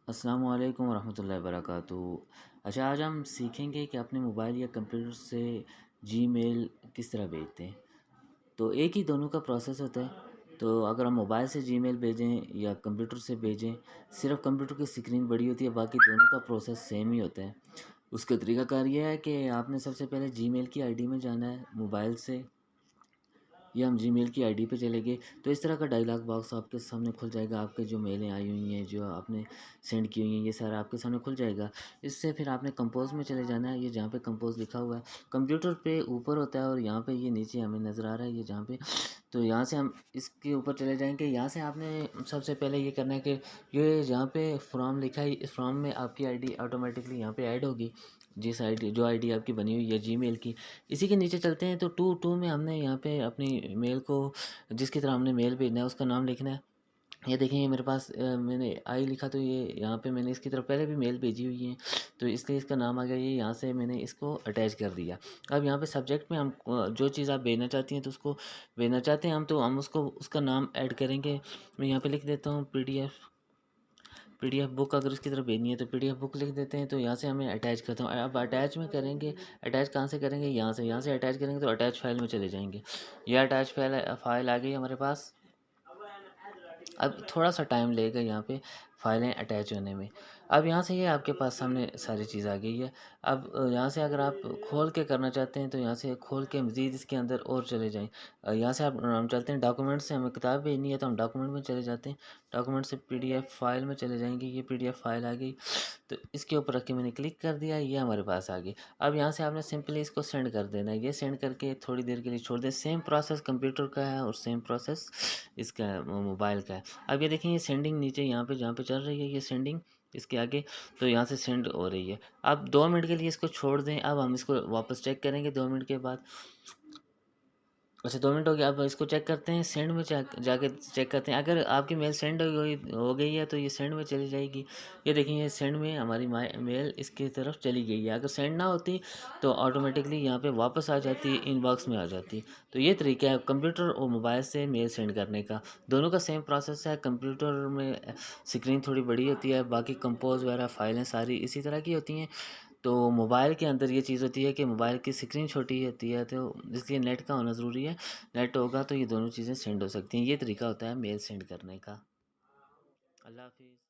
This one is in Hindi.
अस्सलाम वालेकुम रहमतुल्लाहि वबरकातुहू। अच्छा, आज हम सीखेंगे कि अपने मोबाइल या कंप्यूटर से जीमेल किस तरह भेजते हैं। तो एक ही दोनों का प्रोसेस होता है। तो अगर हम मोबाइल से जीमेल भेजें या कंप्यूटर से भेजें, सिर्फ़ कंप्यूटर की स्क्रीन बड़ी होती है, बाकी दोनों का प्रोसेस सेम ही होता है। उसका तरीक़ाकार ये है कि आपने सबसे पहले जीमेल की आईडी में जाना है मोबाइल से, या हम जीमेल की आईडी पे चले गए तो इस तरह का डायलॉग बॉक्स आपके सामने खुल जाएगा। आपके जो मेलें आई हुई हैं, जो आपने सेंड की हुई हैं, ये सारा आपके सामने खुल जाएगा। इससे फिर आपने कंपोज़ में चले जाना है, ये जहाँ पे कंपोज़ लिखा हुआ है कंप्यूटर पे ऊपर होता है और यहाँ पे ये नीचे हमें नज़र आ रहा है, ये जहाँ पे। तो यहाँ से हम इसके ऊपर चले जाएंगे। यहाँ से आपने सबसे पहले ये करना है कि ये जहाँ पे फ्रॉम लिखा है, इस फ्रॉम में आपकी आईडी ऑटोमेटिकली यहाँ पे ऐड होगी। जिस आईडी जो आईडी आपकी बनी हुई है जीमेल की, इसी के नीचे चलते हैं। तो टू टू में हमने यहाँ पे अपनी मेल को, जिसकी तरह हमने मेल भेजना है, उसका नाम लिखना है। ये देखें, ये मेरे पास मैंने आई लिखा, तो ये यहाँ पे मैंने इसकी तरफ पहले भी मेल भेजी हुई है, तो इसलिए इसका नाम आ गया। ये यहाँ से मैंने इसको अटैच कर दिया। अब यहाँ पे सब्जेक्ट में हम जो चीज़ आप भेजना चाहती हैं, तो उसको भेजना चाहते हैं हम, तो हम उसको उसका नाम ऐड करेंगे। मैं यहाँ पे लिख देता हूँ पीडीएफ बुक। अगर इसकी तरफ भेजनी है तो पीडीएफ बुक लिख देते हैं। तो यहाँ से हमें अटैच करता हूँ। अब अटैच में करेंगे, अटैच कहाँ से करेंगे? यहाँ से अटैच करेंगे तो अटैच फाइल में चले जाएंगे। यह अटैच फाइल आ गई हमारे पास। अब थोड़ा सा टाइम लेगा यहाँ पे फाइलें अटैच होने में। अब यहाँ से ये आपके पास सामने सारी चीज़ आ गई है। अब यहाँ से अगर आप खोल के करना चाहते हैं तो यहाँ से खोल के मज़ीद इसके अंदर और चले जाएँ। यहाँ से आप हम चलते हैं डॉक्यूमेंट से, हमें किताब भेजनी है तो हम डॉक्यूमेंट में चले जाते हैं। डॉक्यूमेंट से पीडीएफ फाइल में चले जाएंगे। ये पीडीएफ फाइल आ गई, तो इसके ऊपर रख के मैंने क्लिक कर दिया, ये हमारे पास आ गई। अब यहाँ से आपने सिंपली इसको सेंड कर देना है। ये सेंड करके थोड़ी देर के लिए छोड़ दें। सेम प्रोसेस कंप्यूटर का है और सेम प्रोसेस इसका है, मोबाइल का है। अब ये देखें, ये सेंडिंग नीचे यहाँ पे जहाँ पे चल रही है, ये सेंडिंग इसके आगे, तो यहाँ से सेंड हो रही है। अब 2 मिनट के लिए इसको छोड़ दें। अब हम इसको वापस चेक करेंगे 2 मिनट के बाद। अच्छा, 2 मिनट हो गया। अब इसको चेक करते हैं, सेंड में जाके चेक करते हैं। अगर आपकी मेल सेंड हो गई है तो ये सेंड में चली जाएगी। ये देखिए, ये सेंड में हमारी मेल इसकी तरफ चली गई है। अगर सेंड ना होती तो ऑटोमेटिकली यहाँ पे वापस आ जाती, इनबॉक्स में आ जाती। तो ये तरीका है कंप्यूटर और मोबाइल से मेल सेंड करने का। दोनों का सेम प्रोसेस है। कंप्यूटर में स्क्रीन थोड़ी बड़ी होती है, बाकी कंपोज वगैरह फाइलें सारी इसी तरह की होती हैं। तो मोबाइल के अंदर ये चीज़ होती है कि मोबाइल की स्क्रीन छोटी होती है, तो इसलिए नेट का होना ज़रूरी है। नेट होगा तो ये दोनों चीज़ें सेंड हो सकती हैं। ये तरीका होता है मेल सेंड करने का। अल्लाह हाफ़िज़।